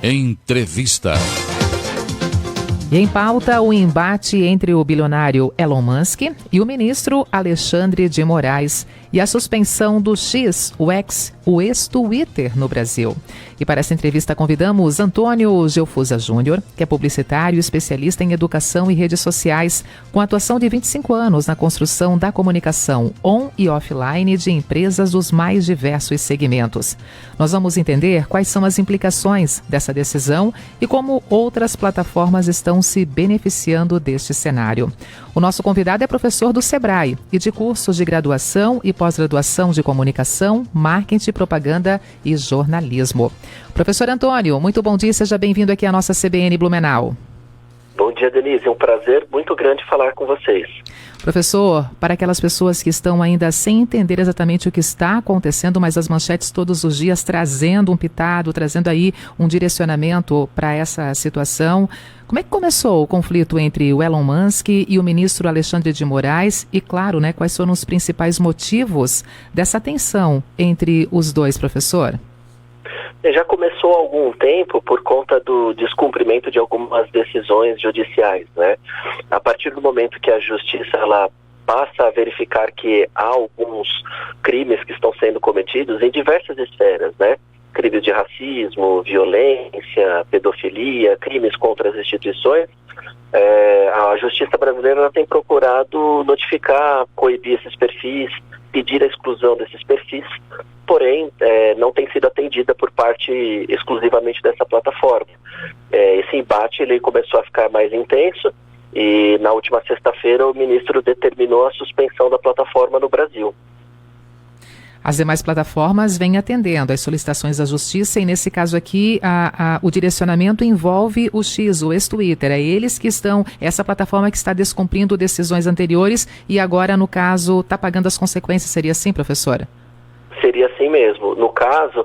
Entrevista. E em pauta, o embate entre o bilionário Elon Musk e o ministro Alexandre de Moraes e a suspensão do X, o X, o ex-Twitter no Brasil. E para essa entrevista convidamos Antônio Gelfusa Júnior, que é publicitário e especialista em educação e redes sociais, com atuação de 25 anos na construção da comunicação on e offline de empresas dos mais diversos segmentos. Nós vamos entender quais são as implicações dessa decisão e como outras plataformas estão se beneficiando deste cenário. O nosso convidado é professor do Sebrae e de cursos de graduação e pós-graduação de comunicação, marketing, propaganda e jornalismo. Professor Antônio, muito bom dia, seja bem-vindo aqui à nossa CBN Blumenau. Bom dia, Denise, é um prazer muito grande falar com vocês. Professor, para aquelas pessoas que estão ainda sem entender exatamente o que está acontecendo, mas as manchetes todos os dias trazendo um pitado, trazendo aí um direcionamento para essa situação, como é que começou o conflito entre o Elon Musk e o ministro Alexandre de Moraes? E, claro, quais foram os principais motivos dessa tensão entre os dois, professor? Já começou há algum tempo por conta do descumprimento de algumas decisões judiciais, né? A partir do momento que a justiça ela passa a verificar que há alguns crimes que estão sendo cometidos em diversas esferas, né? Crimes de racismo, violência, pedofilia, crimes contra as instituições, a justiça brasileira ela tem procurado notificar, coibir esses perfis, pedir a exclusão desses perfis, porém não tem sido atendida por parte exclusivamente dessa plataforma. Esse embate ele começou a ficar mais intenso e na última sexta-feira o ministro determinou a suspensão da plataforma no Brasil. As demais plataformas vêm atendendo às solicitações da Justiça e, nesse caso aqui, o direcionamento envolve o X, o ex-Twitter. É eles que estão, essa plataforma que está descumprindo decisões anteriores e agora, no caso, está pagando as consequências. Seria assim, professora? Seria assim mesmo. No caso,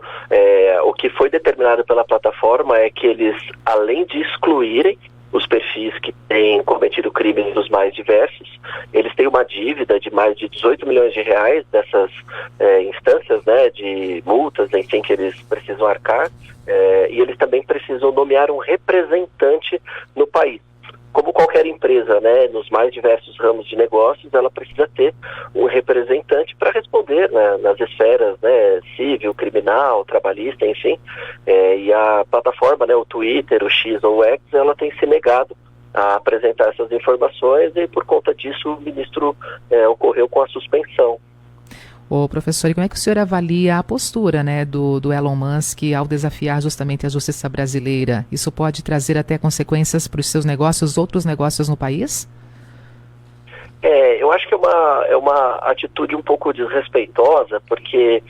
o que foi determinado pela plataforma é que eles, além de excluírem os perfis que têm cometido crimes dos mais diversos, eles têm uma dívida de mais de 18 milhões de reais dessas instâncias, né, de multas, enfim, que eles precisam arcar, e eles também precisam nomear um representante no país. Como qualquer empresa, né, nos mais diversos ramos de negócios, ela precisa ter um representante para responder, né, nas esferas, né, civil, criminal, trabalhista, enfim. E a plataforma, né, o Twitter, o X ou o X, ela tem se negado a apresentar essas informações e por conta disso o ministro ocorreu com a suspensão. Ô, professor, e como é que o senhor avalia a postura, do Elon Musk ao desafiar justamente a justiça brasileira? Isso pode trazer até consequências para os seus negócios, outros negócios no país? Eu acho que é uma atitude um pouco desrespeitosa, porque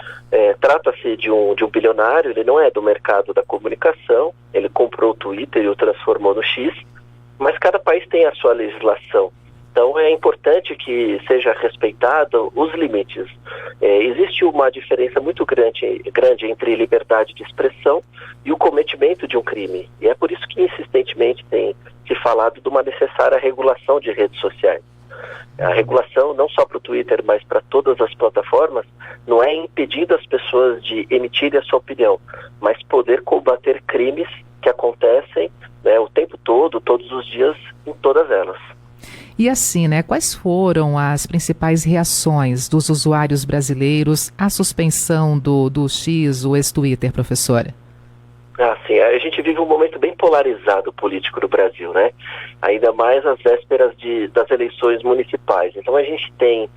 trata-se de um bilionário, ele não é do mercado da comunicação, ele comprou o Twitter e o transformou no X, mas cada país tem a sua legislação. Então é importante que seja respeitado os limites. Existe uma diferença muito grande entre liberdade de expressão e o cometimento de um crime. E é por isso que insistentemente tem se falado de uma necessária regulação de redes sociais. A regulação não só para o Twitter, mas para todas as plataformas, não é impedindo as pessoas de emitirem a sua opinião, mas poder combater crimes que acontecem, né, o tempo todo, todos os dias, em todas elas. E assim, quais foram as principais reações dos usuários brasileiros à suspensão do X, o ex-Twitter, professora? Sim, a gente vive um momento bem polarizado político no Brasil, né? Ainda mais às vésperas das eleições municipais. Então a gente tem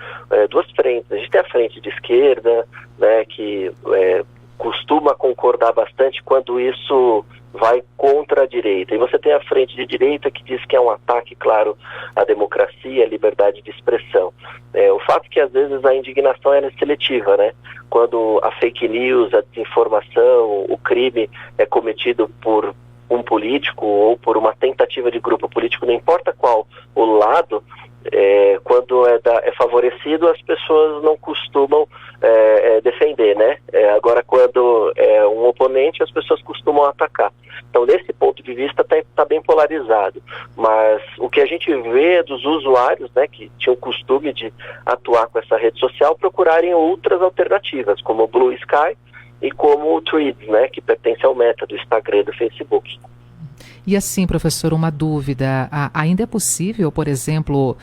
duas frentes. A gente tem a frente de esquerda, né, que costuma concordar bastante quando isso vai contra a direita. E você tem a frente de direita que diz que é um ataque, claro, à democracia, à liberdade de expressão. O fato é que às vezes a indignação é seletiva, né? Quando a fake news, a desinformação, o crime é cometido por um político ou por uma tentativa de grupo político, não importa qual o lado, quando é favorecido, as pessoas não costumam defender, né? Agora, quando é um oponente, as pessoas costumam atacar. Então, nesse ponto de vista, está bem polarizado. Mas o que a gente vê dos usuários, né, que tinham o costume de atuar com essa rede social, procurarem outras alternativas, como o Blue Sky, e como o Threads, né, que pertence ao Meta, do Instagram e do Facebook. E assim, professor, uma dúvida, ainda é possível, por exemplo,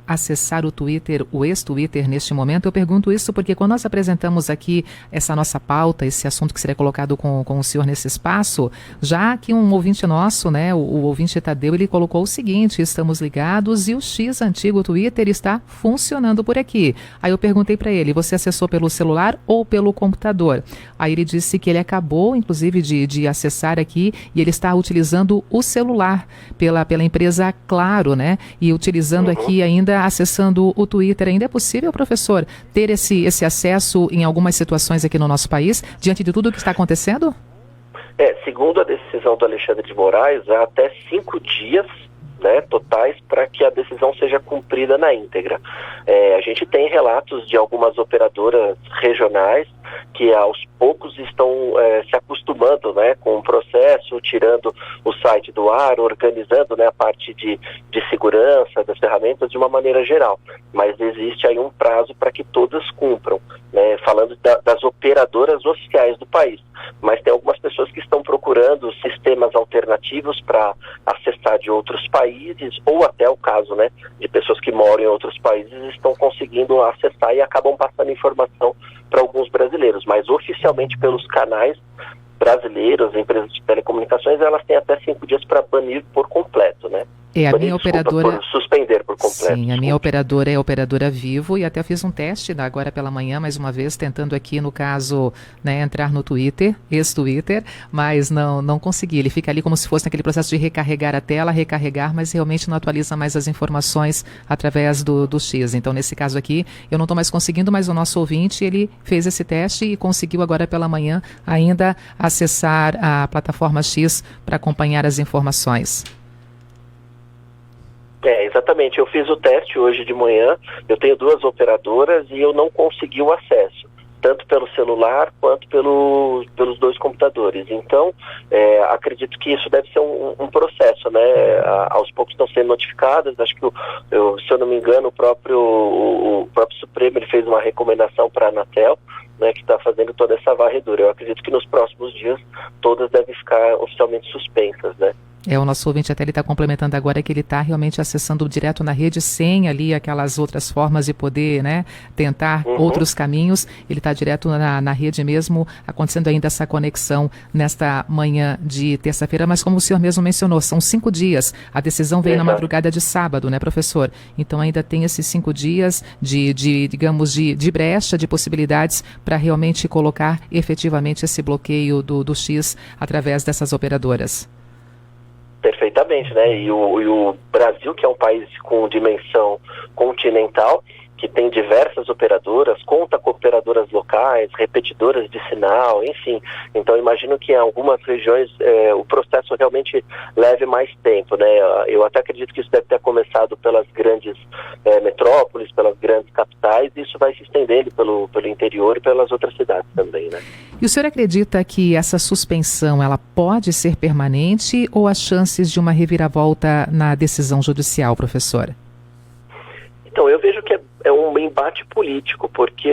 acessar o Twitter, o ex-Twitter neste momento? Eu pergunto isso porque quando nós apresentamos aqui essa nossa pauta, esse assunto que seria colocado com o senhor nesse espaço, já que um ouvinte nosso, né, o ouvinte Tadeu, ele colocou o seguinte: estamos ligados e o X antigo Twitter está funcionando por aqui. Aí eu perguntei para ele, você acessou pelo celular ou pelo computador? Aí ele disse que ele acabou, inclusive, de acessar aqui e ele está utilizando o celular pela empresa Claro, né, e utilizando aqui ainda, acessando o Twitter. Ainda é possível, professor, ter esse acesso em algumas situações aqui no nosso país, diante de tudo o que está acontecendo? Segundo a decisão do Alexandre de Moraes, há até 5 dias, né, totais, para que a decisão seja cumprida na íntegra. A gente tem relatos de algumas operadoras regionais que aos poucos estão se acostumando, né, com o processo, tirando o site do ar, organizando, né, a parte de segurança das ferramentas de uma maneira geral. Mas existe aí um prazo para que todas cumpram, né, falando das operadoras oficiais do país. Mas tem algumas pessoas que estão procurando sistemas alternativos para acessar de outros países, ou até o caso, né, de pessoas que moram em outros países estão conseguindo acessar e acabam passando informação para alguns brasileiros, mas oficialmente pelos canais brasileiros, empresas de telecomunicações, elas têm até 5 dias para banir por completo, né? A minha operadora... suspender por completo. Sim, a minha operadora é a operadora Vivo e até fiz um teste agora pela manhã, mais uma vez, tentando aqui, no caso, né, entrar no Twitter, ex-Twitter, mas não consegui. Ele fica ali como se fosse naquele processo de recarregar a tela, recarregar, mas realmente não atualiza mais as informações através do X. Então, nesse caso aqui, eu não estou mais conseguindo, mas o nosso ouvinte, ele fez esse teste e conseguiu agora pela manhã ainda acessar a plataforma X para acompanhar as informações. Exatamente. Eu fiz o teste hoje de manhã, eu tenho 2 operadoras e eu não consegui o acesso, tanto pelo celular quanto pelos 2 computadores. Então, acredito que isso deve ser um processo, né? Aos poucos estão sendo notificadas, acho que, se eu não me engano, o próprio Supremo ele fez uma recomendação para a Anatel, né, que está fazendo toda essa varredura. Eu acredito que nos próximos dias todas devem ficar oficialmente suspensas, né? O nosso ouvinte até ele está complementando agora que ele está realmente acessando direto na rede sem ali aquelas outras formas de poder, né, tentar outros caminhos. Ele está direto na rede mesmo, acontecendo ainda essa conexão nesta manhã de terça-feira. Mas como o senhor mesmo mencionou, são 5 dias. A decisão veio na madrugada de sábado, né, professor? Então ainda tem esses 5 dias digamos, de brecha, de possibilidades para realmente colocar efetivamente esse bloqueio do X através dessas operadoras. Perfeitamente, né? E o Brasil, que é um país com dimensão continental, que tem diversas operadoras, conta com operadoras locais, repetidoras de sinal, enfim. Então, imagino que em algumas regiões o processo realmente leve mais tempo, né? Eu até acredito que isso deve ter começado pelas grandes metrópoles, pelas grandes capitais, e isso vai se estender pelo interior e pelas outras cidades também, né? E o senhor acredita que essa suspensão ela pode ser permanente ou há chances de uma reviravolta na decisão judicial, professor? Então, eu vejo que é um embate político, porque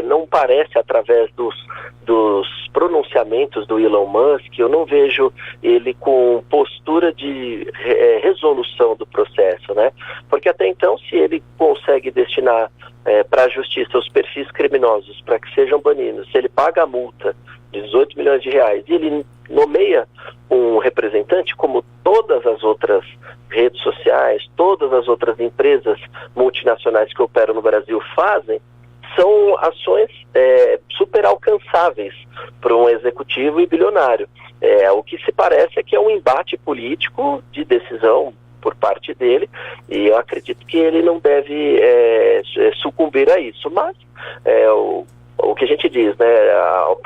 não parece, através dos pronunciamentos do Elon Musk, eu não vejo ele com postura de resolução do processo, né? Porque até então, se ele consegue destinar para a justiça os perfis criminosos para que sejam banidos, se ele paga a multa de 18 milhões de reais e ele nomeia um representante, como todas as outras redes sociais, todas as outras empresas multinacionais que operam no Brasil fazem, são ações super alcançáveis para um executivo e bilionário. O que se parece é que é um embate político de decisão por parte dele, e eu acredito que ele não deve sucumbir a isso, mas o que a gente diz, né,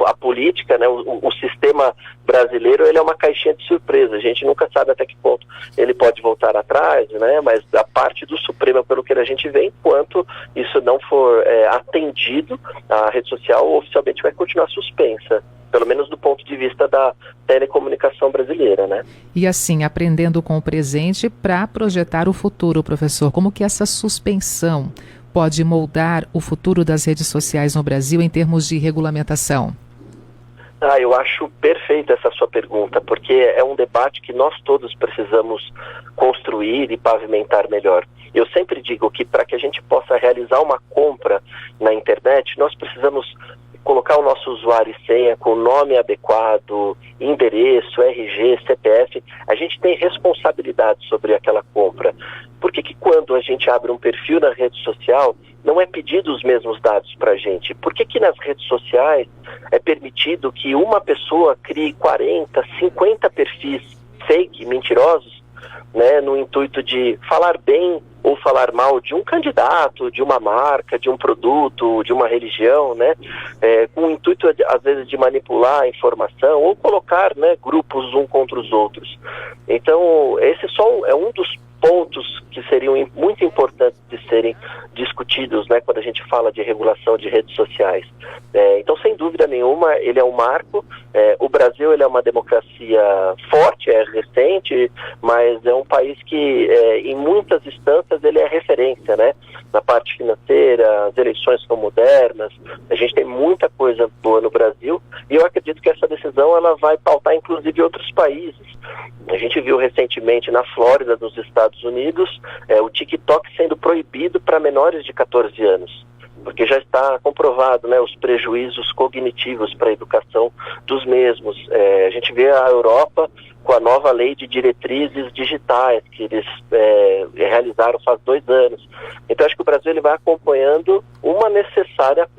a política, né, o sistema brasileiro, ele é uma caixinha de surpresa. A gente nunca sabe até que ponto ele pode voltar atrás, né, mas da parte do Supremo, pelo que a gente vê, enquanto isso não for atendido, a rede social oficialmente vai continuar suspensa, pelo menos do ponto de vista da telecomunicação brasileira, né? E assim, aprendendo com o presente para projetar o futuro, professor, como que essa suspensão pode moldar o futuro das redes sociais no Brasil em termos de regulamentação? Eu acho perfeita essa sua pergunta, porque é um debate que nós todos precisamos construir e pavimentar melhor. Eu sempre digo que para que a gente possa realizar uma compra na internet, nós precisamos colocar o nosso usuário e senha com nome adequado, endereço, RG, CPF. A gente tem responsabilidade sobre aquela compra. Por que quando a gente abre um perfil na rede social, não é pedido os mesmos dados para a gente? Por que nas redes sociais é permitido que uma pessoa crie 40, 50 perfis fake, mentirosos, né, no intuito de falar bem ou falar mal de um candidato, de uma marca, de um produto, de uma religião, né, com o intuito, às vezes, de manipular a informação ou colocar, né, grupos um contra os outros. Então, esse só é um dos pontos que seriam muito importantes de serem discutidos, né, quando a gente fala de regulação de redes sociais. Então, sem dúvida nenhuma, ele é um marco. O Brasil, ele é uma democracia forte, é recente, mas é um país que, em muitas instâncias, ele é referência, né? Na parte financeira, as eleições são modernas, a gente tem muita coisa boa no Brasil, e eu acredito que essa decisão ela vai pautar, inclusive, outros países. A gente viu recentemente na Flórida, nos Estados Unidos, o TikTok sendo proibido para menores de 14 anos, porque já está comprovado, né, os prejuízos cognitivos para a educação dos mesmos. A gente vê a Europa com a nova lei de diretrizes digitais, que eles realizaram faz 2 anos. Então, acho que o Brasil ele vai acompanhando uma necessária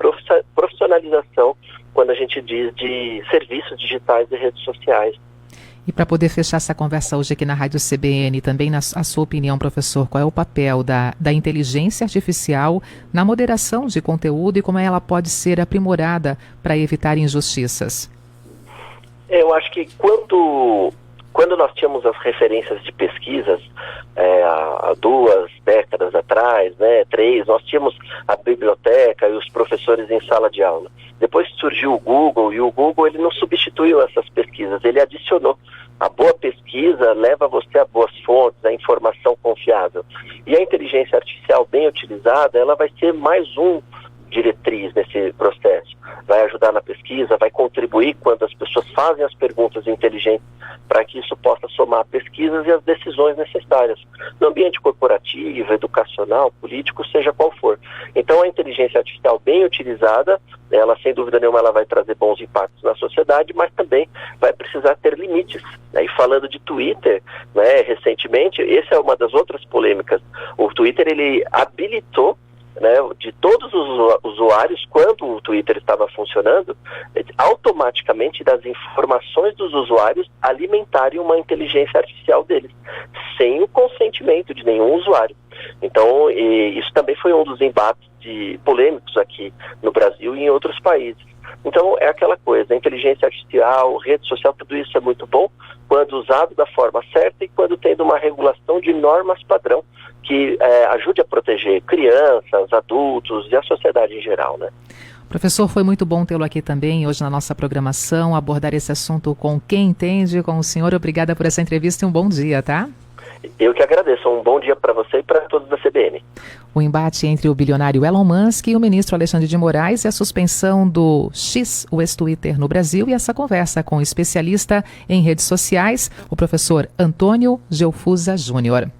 profissionalização quando a gente diz de serviços digitais e redes sociais. E para poder fechar essa conversa hoje aqui na Rádio CBN, também a sua opinião, professor, qual é o papel da inteligência artificial na moderação de conteúdo e como ela pode ser aprimorada para evitar injustiças? Eu acho que quando nós tínhamos as referências de pesquisas, há 2 décadas atrás, né, 3, nós tínhamos a biblioteca e os professores em sala de aula. Depois surgiu o Google, e o Google ele não substituiu essas pesquisas, ele adicionou. A boa pesquisa leva você a boas fontes, a informação confiável. E a inteligência artificial bem utilizada, ela vai ser mais diretriz nesse processo. Vai ajudar na pesquisa, vai contribuir quando as pessoas fazem as perguntas inteligentes para que isso possa somar pesquisas e as decisões necessárias no ambiente corporativo, educacional, político, seja qual for. Então a inteligência artificial bem utilizada, ela sem dúvida nenhuma ela vai trazer bons impactos na sociedade, mas também vai precisar ter limites. E falando de Twitter, né, recentemente, essa é uma das outras polêmicas. O Twitter ele habilitou, né, de todos os usuários, quando o Twitter estava funcionando, automaticamente das informações dos usuários alimentarem uma inteligência artificial deles, sem o consentimento de nenhum usuário. Então, isso também foi um dos embates polêmicos aqui no Brasil e em outros países. Então, é aquela coisa, a inteligência artificial, rede social, tudo isso é muito bom quando usado da forma certa e quando tendo uma regulação de normas padrão que ajude a proteger crianças, adultos e a sociedade em geral, né? Professor, foi muito bom tê-lo aqui também hoje na nossa programação, abordar esse assunto com quem entende, com o senhor. Obrigada por essa entrevista e um bom dia, tá? Eu que agradeço. Um bom dia para você e para todos da CBN. O embate entre o bilionário Elon Musk e o ministro Alexandre de Moraes e a suspensão do X, o ex-Twitter, no Brasil, e essa conversa com o especialista em redes sociais, o professor Antônio Gelfusa Júnior.